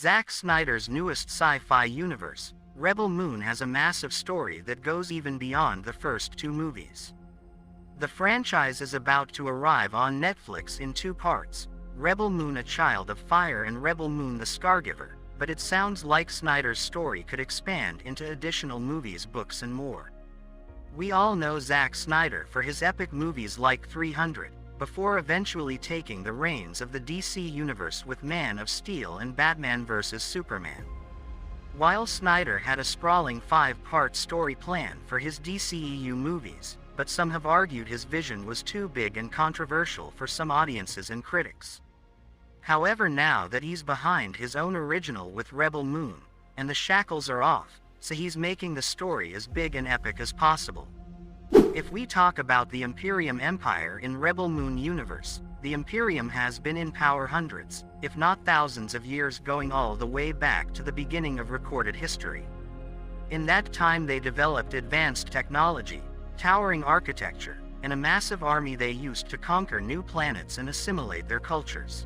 Zack Snyder's newest sci-fi universe, Rebel Moon, has a massive story that goes even beyond the first two movies. The franchise is about to arrive on Netflix in two parts, Rebel Moon: A Child of Fire and Rebel Moon: The Scargiver, but it sounds like Snyder's story could expand into additional movies, books and more. We all know Zack Snyder for his epic movies like 300, before eventually taking the reins of the DC Universe with Man of Steel and Batman vs. Superman. While Snyder had a sprawling 5-part story plan for his DCEU movies, but some have argued his vision was too big and controversial for some audiences and critics. However, now that he's behind his own original with Rebel Moon, and the shackles are off, so he's making the story as big and epic as possible. If we talk about the Imperium Empire in Rebel Moon universe, the Imperium has been in power hundreds, if not thousands of years, going all the way back to the beginning of recorded history. In that time they developed advanced technology, towering architecture, and a massive army they used to conquer new planets and assimilate their cultures.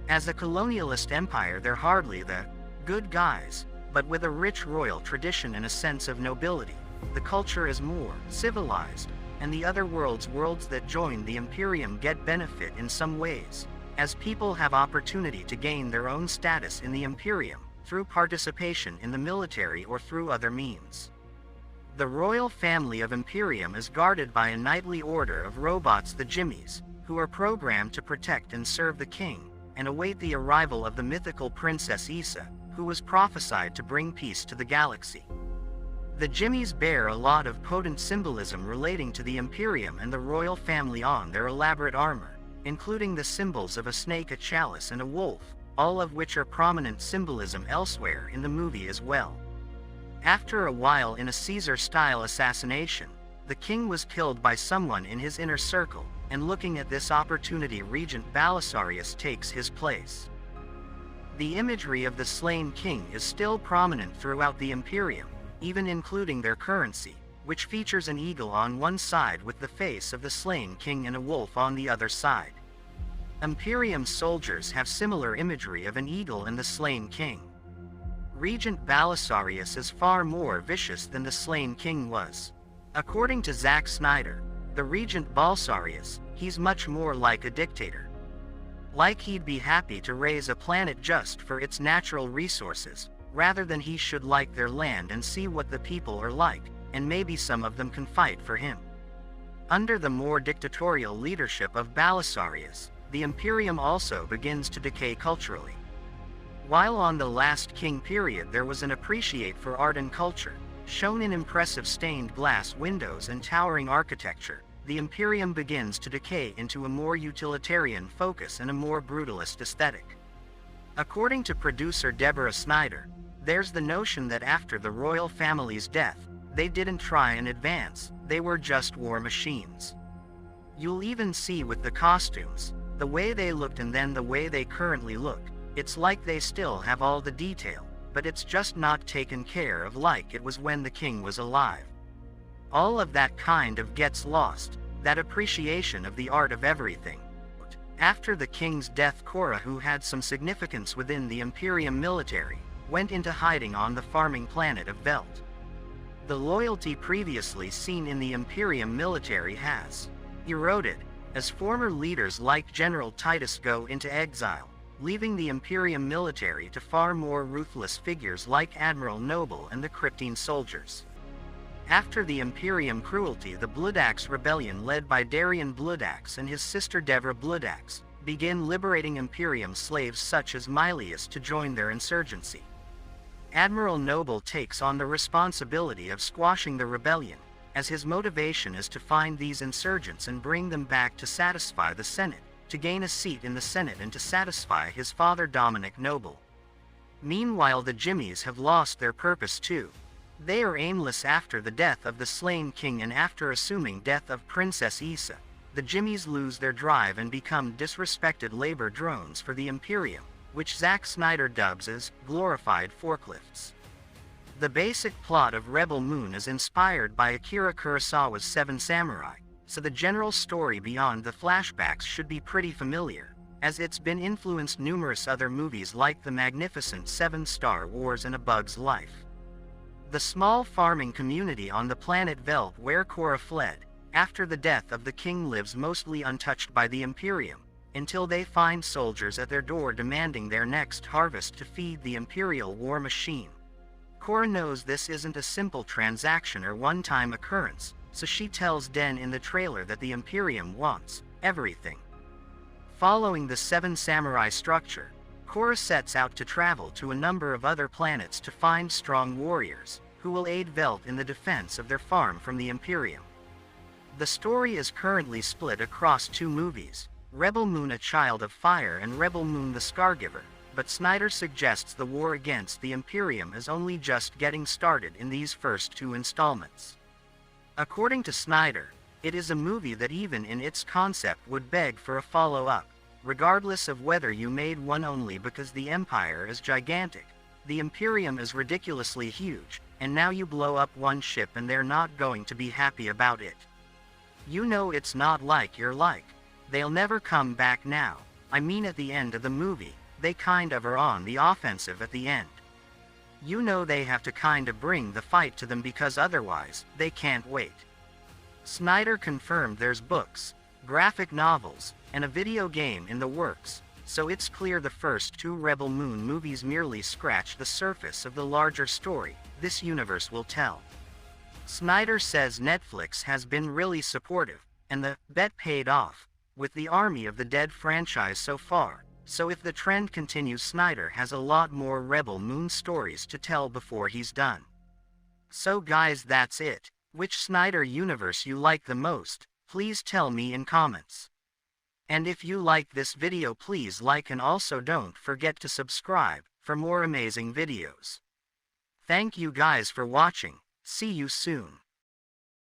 As a colonialist empire, they're hardly the good guys, but with a rich royal tradition and a sense of nobility. The culture is more civilized, and the other worlds that join the Imperium get benefit in some ways, as people have opportunity to gain their own status in the Imperium, through participation in the military or through other means. The royal family of Imperium is guarded by a knightly order of robots, the Jimmies, who are programmed to protect and serve the king, and await the arrival of the mythical Princess Issa, who was prophesied to bring peace to the galaxy. The Jimmies bear a lot of potent symbolism relating to the Imperium and the royal family on their elaborate armor, including the symbols of a snake, a chalice and a wolf, all of which are prominent symbolism elsewhere in the movie as well. After a while, in a Caesar-style assassination, the king was killed by someone in his inner circle, and looking at this opportunity, Regent Belisarius takes his place. The imagery of the slain king is still prominent throughout the Imperium, even including their currency, which features an eagle on one side with the face of the slain king and a wolf on the other side. Imperium soldiers have similar imagery of an eagle and the slain king. Regent Belisarius is far more vicious than the slain king was. According to Zack Snyder, the Regent Belisarius, he's much more like a dictator. Like he'd be happy to raise a planet just for its natural resources, rather than he should like their land and see what the people are like, and maybe some of them can fight for him. Under the more dictatorial leadership of Belisarius, the Imperium also begins to decay culturally. While on the last king period there was an appreciation for art and culture, shown in impressive stained glass windows and towering architecture, the Imperium begins to decay into a more utilitarian focus and a more brutalist aesthetic. According to producer Deborah Snyder, there's the notion that after the royal family's death, they didn't try and advance, they were just war machines. You'll even see with the costumes, the way they looked and then the way they currently look, it's like they still have all the detail, but it's just not taken care of like it was when the king was alive. All of that kind of gets lost, that appreciation of the art of everything. After the king's death, Cora, who had some significance within the Imperium military, went into hiding on the farming planet of Velt. The loyalty previously seen in the Imperium military has eroded, as former leaders like General Titus go into exile, leaving the Imperium military to far more ruthless figures like Admiral Noble and the Kryptine soldiers. After the Imperium cruelty, the Bloodaxe rebellion led by Darian Bloodaxe and his sister Devra Bloodaxe began liberating Imperium slaves such as Mylius to join their insurgency. Admiral Noble takes on the responsibility of squashing the rebellion, as his motivation is to find these insurgents and bring them back to satisfy the Senate, to gain a seat in the Senate and to satisfy his father Dominic Noble. Meanwhile, the Jimmies have lost their purpose too. They are aimless after the death of the slain king, and after assuming death of Princess Issa, the Jimmies lose their drive and become disrespected labor drones for the Imperium, which Zack Snyder dubs as glorified forklifts. The basic plot of Rebel Moon is inspired by Akira Kurosawa's Seven Samurai, so the general story beyond the flashbacks should be pretty familiar, as it's been influenced numerous other movies like The Magnificent Seven, Star Wars, and A Bug's Life. The small farming community on the planet Velp where Korra fled, after the death of the king, lives mostly untouched by the Imperium, until they find soldiers at their door demanding their next harvest to feed the Imperial war machine. Korra knows this isn't a simple transaction or one-time occurrence, so she tells Den in the trailer that the Imperium wants everything. Following the Seven Samurai structure, Korra sets out to travel to a number of other planets to find strong warriors, who will aid Velp in the defense of their farm from the Imperium. The story is currently split across two movies, Rebel Moon: A Child of Fire and Rebel Moon: The Scargiver, but Snyder suggests the war against the Imperium is only just getting started in these first two installments. According to Snyder, it is a movie that even in its concept would beg for a follow-up, regardless of whether you made one, only because the Empire is gigantic, the Imperium is ridiculously huge, and now you blow up one ship and they're not going to be happy about it. You know it's not like you're like, they'll never come back now. I mean, at the end of the movie, they kind of are on the offensive at the end. You know they have to kind of bring the fight to them because otherwise, they can't wait. Snyder confirmed there's books, graphic novels, and a video game in the works, so it's clear the first two Rebel Moon movies merely scratch the surface of the larger story this universe will tell. Snyder says Netflix has been really supportive, and the bet paid off, with the Army of the Dead franchise so far, so if the trend continues, Snyder has a lot more Rebel Moon stories to tell before he's done. So guys, that's it. Which Snyder universe you like the most? Please tell me in comments. And if you like this video, please like, and also don't forget to subscribe for more amazing videos. Thank you guys for watching. See you soon.